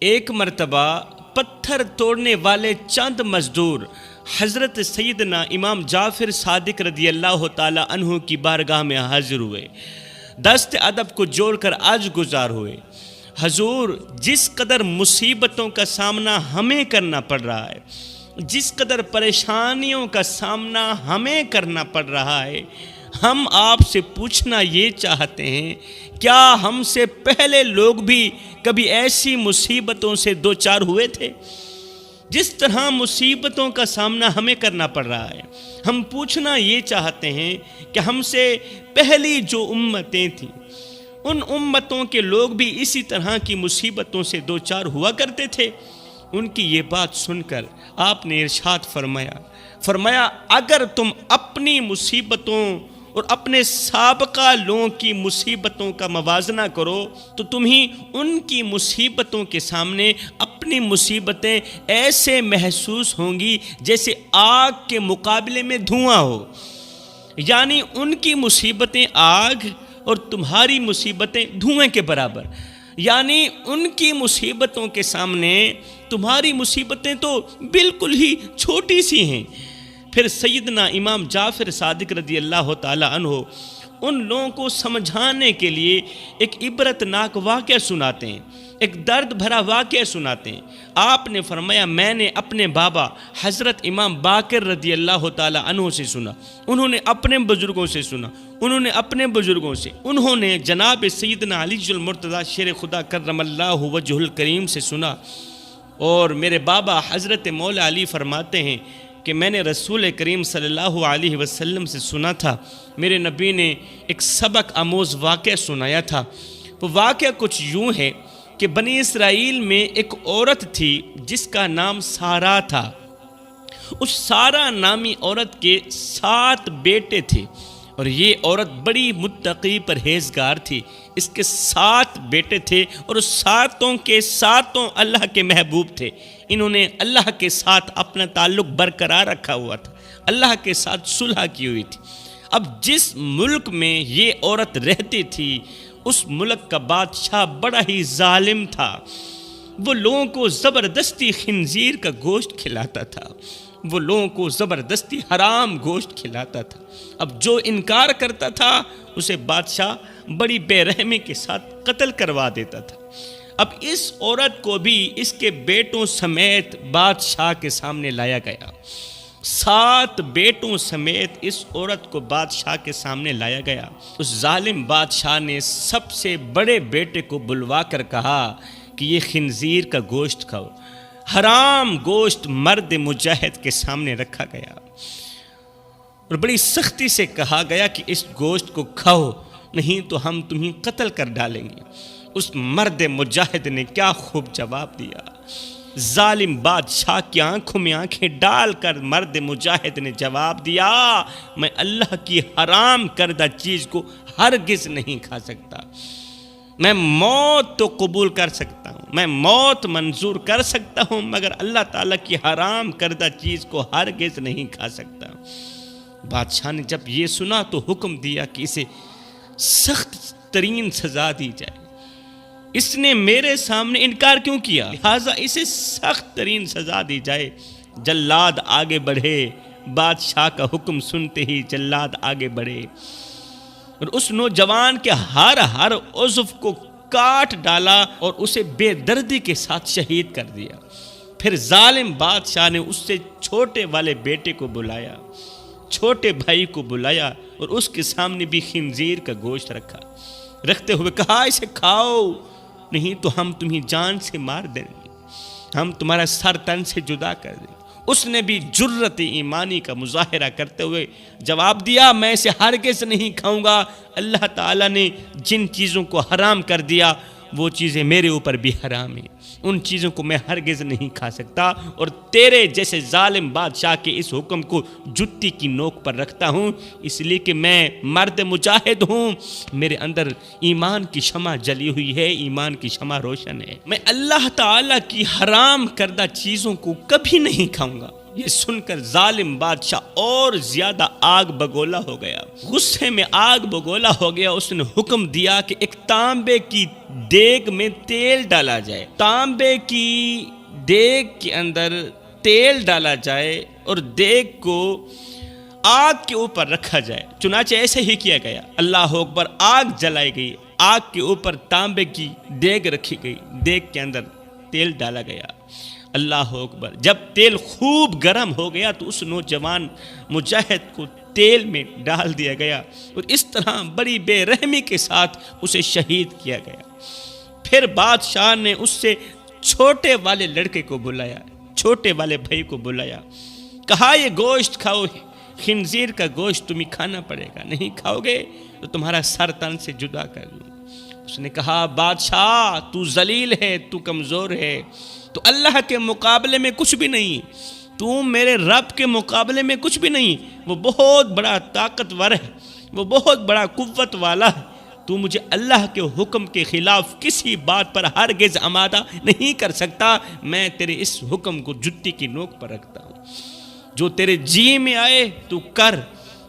ایک مرتبہ پتھر توڑنے والے چند مزدور حضرت سیدنا امام جعفر صادق رضی اللہ تعالی عنہ کی بارگاہ میں حاضر ہوئے، دست ادب کو جوڑ کر آج گزار ہوئے۔ حضور، جس قدر مصیبتوں کا سامنا ہمیں کرنا پڑ رہا ہے، جس قدر پریشانیوں کا سامنا ہمیں کرنا پڑ رہا ہے، ہم آپ سے پوچھنا یہ چاہتے ہیں، کیا ہم سے پہلے لوگ بھی کبھی ایسی مصیبتوں سے دوچار ہوئے تھے؟ جس طرح مصیبتوں کا سامنا ہمیں کرنا پڑ رہا ہے، ہم پوچھنا یہ چاہتے ہیں کہ ہم سے پہلی جو امتیں تھیں، ان امتوں کے لوگ بھی اسی طرح کی مصیبتوں سے دوچار ہوا کرتے تھے؟ ان کی یہ بات سن کر آپ نے ارشاد فرمایا اگر تم اپنی مصیبتوں اور اپنے سابقہ لوگوں کی مصیبتوں کا موازنہ کرو تو تمہیں ان کی مصیبتوں کے سامنے اپنی مصیبتیں ایسے محسوس ہوں گی جیسے آگ کے مقابلے میں دھواں ہو، یعنی ان کی مصیبتیں آگ اور تمہاری مصیبتیں دھوئیں کے برابر، یعنی ان کی مصیبتوں کے سامنے تمہاری مصیبتیں تو بالکل ہی چھوٹی سی ہیں۔ پھر سیدنا امام جعفر صادق رضی اللہ تعالی عنہ ان لوگوں کو سمجھانے کے لیے ایک عبرتناک واقعہ سناتے ہیں، ایک درد بھرا واقعہ سناتے ہیں۔ آپ نے فرمایا میں نے اپنے بابا حضرت امام باقر رضی اللہ تعالی عنہ سے سنا، انہوں نے اپنے بزرگوں سے سنا، انہوں نے جناب سیدنا علی المرتضی شیر خدا کرم اللہ وجہ الکریم سے سنا، اور میرے بابا حضرت مولا علی فرماتے ہیں کہ میں نے رسول کریم صلی اللہ علیہ وسلم سے سنا تھا، میرے نبی نے ایک سبق آموز واقعہ سنایا تھا۔ وہ واقعہ کچھ یوں ہے کہ بنی اسرائیل میں ایک عورت تھی جس کا نام سارا تھا۔ اس سارا نامی عورت کے 7 بیٹے تھے، اور یہ عورت بڑی متقی پرہیزگار تھی۔ اس کے 7 بیٹے تھے اور ساتوں کے ساتوں اللہ کے محبوب تھے۔ انہوں نے اللہ کے ساتھ اپنا تعلق برقرار رکھا ہوا تھا، اللہ کے ساتھ صلح کی ہوئی تھی۔ اب جس ملک میں یہ عورت رہتی تھی اس ملک کا بادشاہ بڑا ہی ظالم تھا، وہ لوگوں کو زبردستی خنزیر کا گوشت کھلاتا تھا، وہ لوگوں کو زبردستی حرام گوشت کھلاتا تھا۔ اب جو انکار کرتا تھا اسے بادشاہ بڑی بے رحمی کے ساتھ قتل کروا دیتا تھا۔ اب اس عورت کو بھی اس کے بیٹوں سمیت بادشاہ کے سامنے لایا گیا، 7 بیٹوں سمیت اس عورت کو بادشاہ کے سامنے لایا گیا۔ اس ظالم بادشاہ نے سب سے بڑے بیٹے کو بلوا کر کہا کہ یہ خنزیر کا گوشت کھاؤ۔ حرام گوشت مرد مجاہد کے سامنے رکھا گیا اور بڑی سختی سے کہا گیا کہ اس گوشت کو کھاؤ، نہیں تو ہم تمہیں قتل کر ڈالیں گے۔ اس مرد مجاہد نے کیا خوب جواب دیا، ظالم بادشاہ کی آنکھوں میں آنکھیں ڈال کر مرد مجاہد نے جواب دیا، میں اللہ کی حرام کردہ چیز کو ہرگز نہیں کھا سکتا۔ میں موت تو قبول کر سکتا ہوں، میں موت منظور کر سکتا ہوں، مگر اللہ تعالیٰ کی حرام کردہ چیز کو ہرگز نہیں کھا سکتا۔ بادشاہ نے جب یہ سنا تو حکم دیا کہ اسے سخت ترین سزا دی جائے۔ اس نے میرے سامنے انکار کیوں کیا، لہٰذا اسے سخت ترین سزا دی جائے۔ جلاد آگے بڑھے، بادشاہ کا حکم سنتے ہی جلاد آگے بڑھے اور اس نوجوان کے ہر عضو کو کاٹ ڈالا اور اسے بے دردی کے ساتھ شہید کر دیا۔ پھر ظالم بادشاہ نے اس سے چھوٹے والے بیٹے کو بلایا، چھوٹے بھائی کو بلایا اور اس کے سامنے بھی خنزیر کا گوشت رکھتے ہوئے کہا اسے کھاؤ، نہیں تو ہم تمہیں جان سے مار دیں گے، ہم تمہارا سر تن سے جدا کر دیں گے۔ اس نے بھی جرت ایمانی کا مظاہرہ کرتے ہوئے جواب دیا، میں اسے ہرگز نہیں کھاؤں گا، اللہ تعالیٰ نے جن چیزوں کو حرام کر دیا وہ چیزیں میرے اوپر بھی حرام ہیں، ان چیزوں کو میں ہرگز نہیں کھا سکتا، اور تیرے جیسے ظالم بادشاہ کے اس حکم کو جتی کی نوک پر رکھتا ہوں، اس لیے کہ میں مرد مجاہد ہوں، میرے اندر ایمان کی شمع جلی ہوئی ہے، ایمان کی شمع روشن ہے، میں اللہ تعالیٰ کی حرام کردہ چیزوں کو کبھی نہیں کھاؤں گا، یہ سن کر ظالم بادشاہ اور زیادہ آگ بگولا ہو گیا، غصے میں آگ بگولا ہو گیا۔ اس نے حکم دیا کہ ایک تانبے کی دیگ میں تیل ڈالا جائے، تانبے کی دیگ کے اندر تیل ڈالا جائے اور دیگ کو آگ کے اوپر رکھا جائے۔ چنانچہ ایسے ہی کیا گیا، اللہ اکبر، آگ جلائی گئی، آگ کے اوپر تانبے کی دیگ رکھی گئی، دیگ کے اندر تیل ڈالا گیا۔ اللہ اکبر، جب تیل خوب گرم ہو گیا تو اس نوجوان مجاہد کو تیل میں ڈال دیا گیا اور اس طرح بڑی بے رحمی کے ساتھ اسے شہید کیا گیا۔ پھر بادشاہ نے اس سے چھوٹے والے لڑکے کو بلایا، چھوٹے والے بھائی کو بلایا، کہا یہ گوشت کھاؤ، خنزیر کا گوشت تمہیں کھانا پڑے گا، نہیں کھاؤ گے تو تمہارا سر تن سے جدا کر دوں۔ اس نے کہا بادشاہ تو ذلیل ہے، تو کمزور ہے، تو اللہ کے مقابلے میں کچھ بھی نہیں، تو میرے رب کے مقابلے میں کچھ بھی نہیں، وہ بہت بڑا طاقتور ہے، وہ بہت بڑا قوت والا ہے، تو مجھے اللہ کے حکم کے خلاف کسی بات پر ہرگز آمادہ نہیں کر سکتا۔ میں تیرے اس حکم کو جُتی کی نوک پر رکھتا ہوں، جو تیرے جی میں آئے تو کر،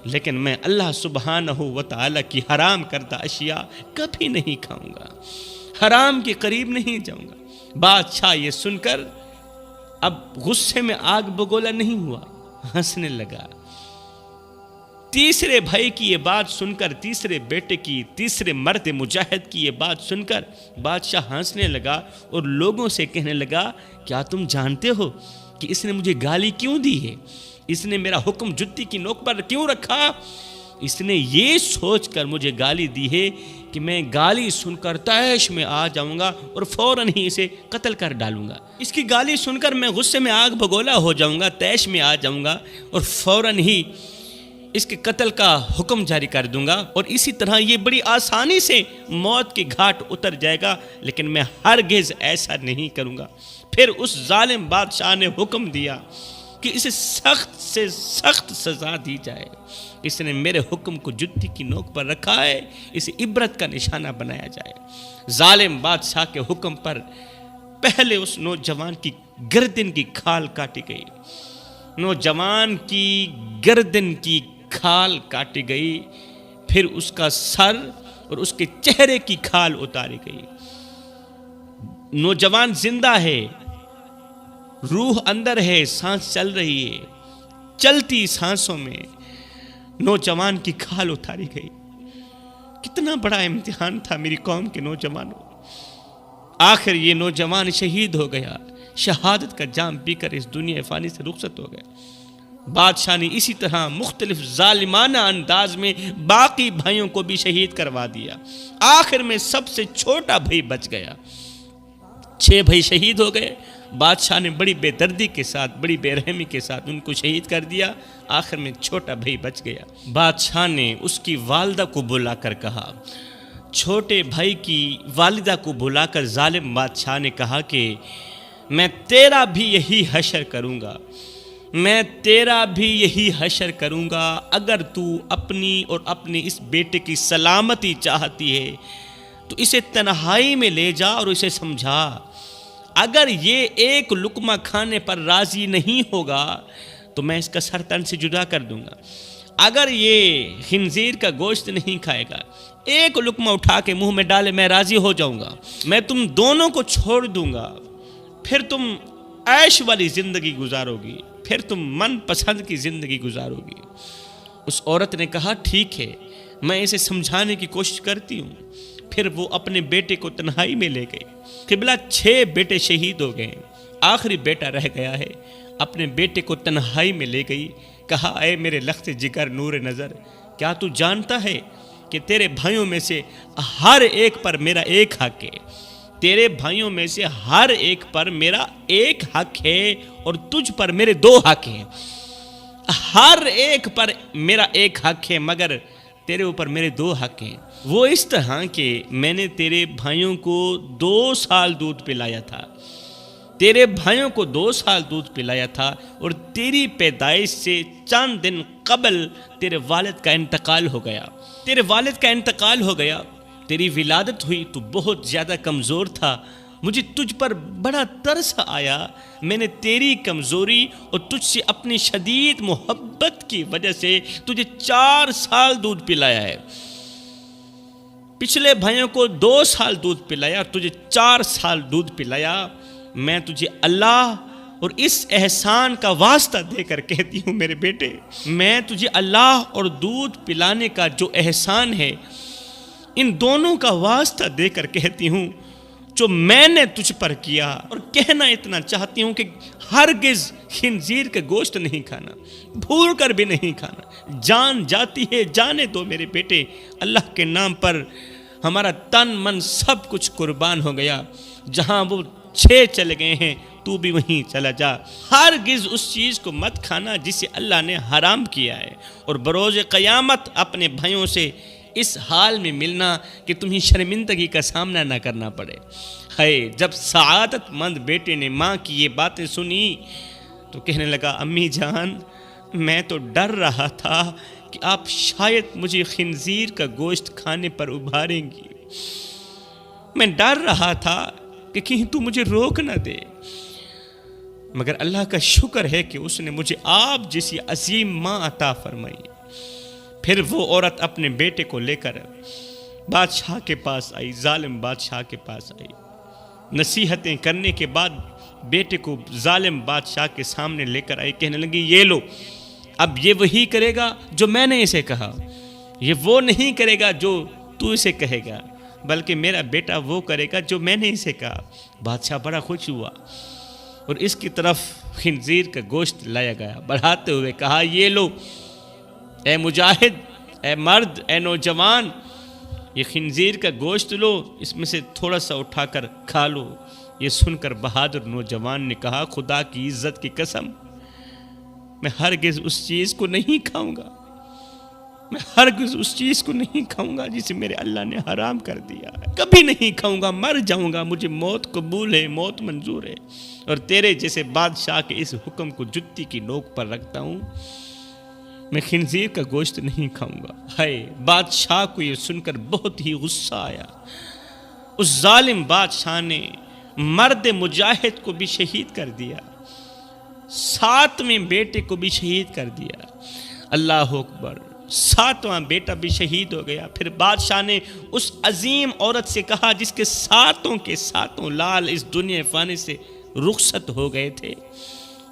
لیکن میں اللہ سبحانہ و تعالیٰ کی حرام کردہ اشیاء کبھی نہیں کھاؤں گا، حرام کے قریب نہیں جاؤں گا۔ بادشاہ یہ سن کر اب غصے میں آگ بگولا نہیں ہوا، ہنسنے لگا۔ تیسرے بھائی کی یہ بات سن کر، تیسرے بیٹے کی، تیسرے مرد مجاہد کی یہ بات سن کر بادشاہ ہنسنے لگا اور لوگوں سے کہنے لگا کیا تم جانتے ہو کہ اس نے مجھے گالی کیوں دی ہے؟ اس نے میرا حکم جُتی کی نوک پر کیوں رکھا؟ اس نے یہ سوچ کر مجھے گالی دی ہے کہ میں گالی سن کر طیش میں آ جاؤں گا اور فوراً ہی اسے قتل کر ڈالوں گا۔ اس کی گالی سن کر میں غصے میں آگ بگولا ہو جاؤں گا، طیش میں آ جاؤں گا اور فوراً ہی اس کے قتل کا حکم جاری کر دوں گا، اور اسی طرح یہ بڑی آسانی سے موت کے گھاٹ اتر جائے گا، لیکن میں ہرگز ایسا نہیں کروں گا۔ پھر اس ظالم بادشاہ نے حکم دیا کہ اسے سخت سے سخت سزا دی جائے۔ اس نے میرے حکم کو جُتی کی نوک پر رکھا ہے، اسے عبرت کا نشانہ بنایا جائے۔ ظالم بادشاہ کے حکم پر پہلے اس نوجوان کی گردن کی کھال کاٹی گئی، نوجوان کی گردن کی کھال کاٹی گئی، پھر اس کا سر اور اس کے چہرے کی کھال اتاری گئی۔ نوجوان زندہ ہے، روح اندر ہے، سانس چل رہی ہے، چلتی سانسوں میں نوجوان کی کھال اتاری گئی۔ کتنا بڑا امتحان تھا میری قوم کے نوجوانوں۔ آخر یہ نوجوان شہید ہو گیا، شہادت کا جام پی کر اس دنیا فانی سے رخصت ہو گیا۔ بادشاہ نے اسی طرح مختلف ظالمانہ انداز میں باقی بھائیوں کو بھی شہید کروا دیا۔ آخر میں سب سے چھوٹا بھائی بچ گیا، 6 بھائی شہید ہو گئے۔ بادشاہ نے بڑی بے دردی کے ساتھ، بڑی بے رحمی کے ساتھ ان کو شہید کر دیا۔ آخر میں چھوٹا بھائی بچ گیا۔ بادشاہ نے اس کی والدہ کو بلا کر کہا، چھوٹے بھائی کی والدہ کو بلا کر ظالم بادشاہ نے کہا کہ میں تیرا بھی یہی حشر کروں گا، میں تیرا بھی یہی حشر کروں گا، اگر تو اپنی اور اپنے اس بیٹے کی سلامتی چاہتی ہے تو اسے تنہائی میں لے جا اور اسے سمجھا، اگر یہ ایک لقمہ کھانے پر راضی نہیں ہوگا تو میں اس کا سر تن سے جدا کر دوں گا، اگر یہ خنزیر کا گوشت نہیں کھائے گا، ایک لقمہ اٹھا کے منہ میں ڈالے میں راضی ہو جاؤں گا، میں تم دونوں کو چھوڑ دوں گا، پھر تم عیش والی زندگی گزارو گی، پھر تم من پسند کی زندگی گزارو گی۔ اس عورت نے کہا ٹھیک ہے، میں اسے سمجھانے کی کوشش کرتی ہوں۔ پھر وہ اپنے بیٹے کو تنہائی میں لے گئے۔ قبلہ 6 بیٹے شہید ہو گئے، آخری بیٹا رہ گیا ہے۔ اپنے بیٹے کو تنہائی میں لے گئی، کہا اے میرے لخت جگر نور نظر، کیا تو جانتا ہے کہ تیرے بھائیوں میں سے ہر ایک پر میرا ایک حق ہے، تیرے بھائیوں میں سے ہر ایک پر میرا ایک حق ہے اور تجھ پر میرے 2 حق ہیں، ہر ایک پر میرا ایک حق ہے مگر تیرے اوپر میرے 2 حق ہیں۔ وہ اس طرح کہ میں نے تیرے بھائیوں کو 2 سال دودھ پلایا تھا، تیرے بھائیوں کو 2 سال دودھ پلایا تھا، اور تیری پیدائش سے چند دن قبل تیرے والد کا انتقال ہو گیا، تیرے والد کا انتقال ہو گیا، تیری ولادت ہوئی تو بہت زیادہ کمزور تھا، مجھے تجھ پر بڑا ترس آیا، میں نے تیری کمزوری اور تجھ سے اپنی شدید محبت کی وجہ سے تجھے 4 سال دودھ پلایا ہے۔ پچھلے بھائیوں کو 2 سال دودھ پلایا اور تجھے 4 سال دودھ پلایا۔ میں تجھے اللہ اور اس احسان کا واسطہ دے کر کہتی ہوں میرے بیٹے، میں تجھے اللہ اور دودھ پلانے کا جو احسان ہے، ان دونوں کا واسطہ دے کر کہتی ہوں جو میں نے تجھ پر کیا، اور کہنا اتنا چاہتی ہوں کہ ہرگز خنزیر کا گوشت نہیں کھانا، بھول کر بھی نہیں کھانا۔ جان جاتی ہے جانے دو میرے بیٹے، اللہ کے نام پر ہمارا تن من سب کچھ قربان ہو گیا، جہاں وہ 6 چلے گئے ہیں تو بھی وہیں چلا جا۔ ہرگز اس چیز کو مت کھانا جسے اللہ نے حرام کیا ہے، اور بروز قیامت اپنے بھائیوں سے اس حال میں ملنا کہ تمہیں شرمندگی کا سامنا نہ کرنا پڑے۔ جب سعادت مند بیٹے نے ماں کی یہ باتیں سنی تو کہنے لگا، امی جان میں تو ڈر رہا تھا کہ آپ شاید مجھے خنزیر کا گوشت کھانے پر ابھاریں گی، میں ڈر رہا تھا کہ کہیں تو مجھے روک نہ دے، مگر اللہ کا شکر ہے کہ اس نے مجھے آپ جیسی عظیم ماں عطا فرمائی۔ پھر وہ عورت اپنے بیٹے کو لے کر بادشاہ کے پاس آئی، ظالم بادشاہ کے پاس آئی۔ نصیحتیں کرنے کے بعد بیٹے کو ظالم بادشاہ کے سامنے لے کر آئی، کہنے لگی یہ لو، اب یہ وہی کرے گا جو میں نے اسے کہا، یہ وہ نہیں کرے گا جو تو اسے کہے گا، بلکہ میرا بیٹا وہ کرے گا جو میں نے اسے کہا۔ بادشاہ بڑا خوش ہوا اور اس کی طرف خنزیر کا گوشت لایا گیا، بڑھاتے ہوئے کہا یہ لو اے مجاہد، اے مرد، اے نوجوان، یہ خنزیر کا گوشت لو، اس میں سے تھوڑا سا اٹھا کر کھا لو۔ یہ سن کر بہادر نوجوان نے کہا، خدا کی عزت کی قسم، میں ہرگز اس چیز کو نہیں کھاؤں گا، میں ہرگز اس چیز کو نہیں کھاؤں گا جسے میرے اللہ نے حرام کر دیا ہے، کبھی نہیں کھاؤں گا، مر جاؤں گا، مجھے موت قبول ہے، موت منظور ہے، اور تیرے جیسے بادشاہ کے اس حکم کو جتی کی نوک پر رکھتا ہوں، میں خنزیر کا گوشت نہیں کھاؤں گا۔ بادشاہ کو یہ سن کر بہت ہی غصہ آیا۔ اس ظالم بادشاہ نے مرد مجاہد کو بھی شہید کر دیا، 7ویں بیٹے کو بھی شہید کر دیا۔ اللہ اکبر، 7واں بیٹا بھی شہید ہو گیا۔ پھر بادشاہ نے اس عظیم عورت سے کہا جس کے 7 کے 7 لال اس دنیا فانی سے رخصت ہو گئے تھے،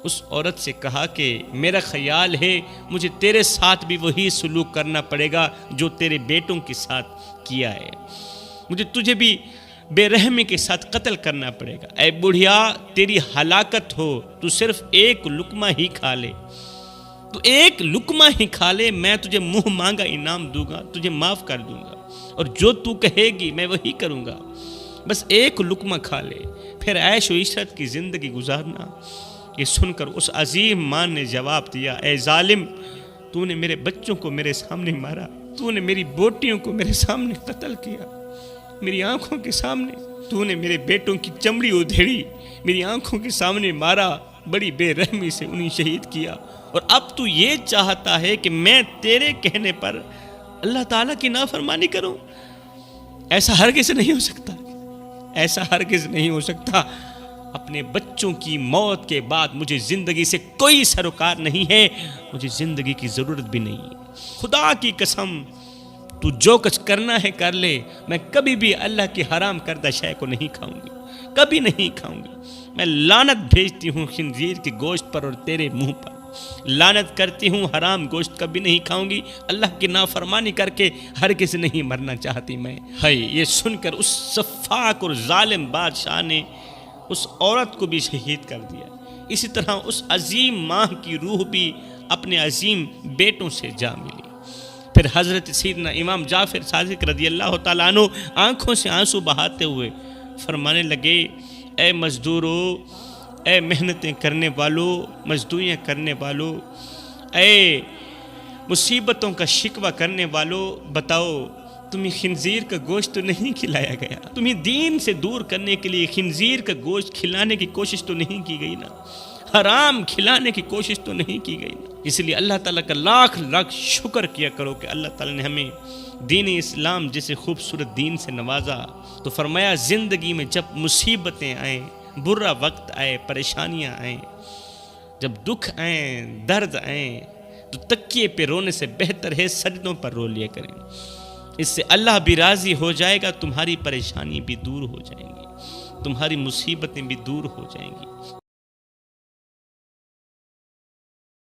اس عورت سے کہا کہ میرا خیال ہے مجھے تیرے ساتھ بھی وہی سلوک کرنا پڑے گا جو تیرے بیٹوں کے ساتھ کیا ہے، مجھے تجھے بھی بے رحمی کے ساتھ قتل کرنا پڑے گا۔ اے بڑھیا، تیری ہلاکت ہو، تو صرف 1 لقمہ ہی کھا لے، تو 1 لقمہ ہی کھا لے، میں تجھے منہ مانگا انعام دوں گا، تجھے معاف کر دوں گا، اور جو تو کہے گی میں وہی کروں گا، بس 1 لقمہ کھا لے، پھر عیش و عشرت کی زندگی گزارنا۔ یہ سن کر اس عظیم ماں نے جواب دیا، اے ظالم، تو نے میرے بچوں کو میرے سامنے مارا، تو نے میری بیٹیوں کو میرے سامنے قتل کیا، میری آنکھوں کے سامنے تو نے میرے بیٹوں کی چمڑی ادھیڑی، میری آنکھوں کے سامنے مارا، بڑی بے رحمی سے انہیں شہید کیا، اور اب تو یہ چاہتا ہے کہ میں تیرے کہنے پر اللہ تعالیٰ کی نافرمانی کروں؟ ایسا ہرگز نہیں ہو سکتا، ایسا ہرگز نہیں ہو سکتا۔ اپنے بچوں کی موت کے بعد مجھے زندگی سے کوئی سروکار نہیں ہے، مجھے زندگی کی ضرورت بھی نہیں ہے۔ خدا کی قسم، تو جو کچھ کرنا ہے کر لے، میں کبھی بھی اللہ کی حرام کردہ شے کو نہیں کھاؤں گی، کبھی نہیں کھاؤں گی۔ میں لعنت بھیجتی ہوں خنزیر کے گوشت پر اور تیرے منہ پر، لعنت کرتی ہوں، حرام گوشت کبھی نہیں کھاؤں گی، اللہ کی نافرمانی کر کے ہرگز نہیں مرنا چاہتی میں۔ یہ سن کر اس سفاک اور ظالم بادشاہ نے اس عورت کو بھی شہید کر دیا۔ اسی طرح اس عظیم ماں کی روح بھی اپنے عظیم بیٹوں سے جا ملی۔ پھر حضرت سیدنا امام جعفر صادق رضی اللہ تعالیٰ عنہ آنکھوں سے آنسو بہاتے ہوئے فرمانے لگے، اے مزدورو، اے محنتیں کرنے والو، مزدوریاں کرنے والو، اے مصیبتوں کا شکوہ کرنے والو، بتاؤ تمہیں خنزیر کا گوشت تو نہیں کھلایا گیا؟ تمہیں دین سے دور کرنے کے لیے خنزیر کا گوشت کھلانے کی کوشش تو نہیں کی گئی نا؟ حرام کھلانے کی کوشش تو نہیں کی گئی نا؟ اس لیے اللہ تعالیٰ کا لاکھ لاکھ شکر کیا کرو کہ اللہ تعالیٰ نے ہمیں دین اسلام جیسے خوبصورت دین سے نوازا. تو فرمایا زندگی میں جب مصیبتیں آئیں، برا وقت آئے، پریشانیاں آئیں، جب دکھ آئیں، درد آئیں، تو تکیے پہ رونے سے بہتر ہے سجدوں پر رو لیا کریں. اس سے اللہ بھی راضی ہو جائے گا، تمہاری پریشانی بھی دور ہو جائیں گی، تمہاری مصیبتیں بھی دور ہو جائیں گی.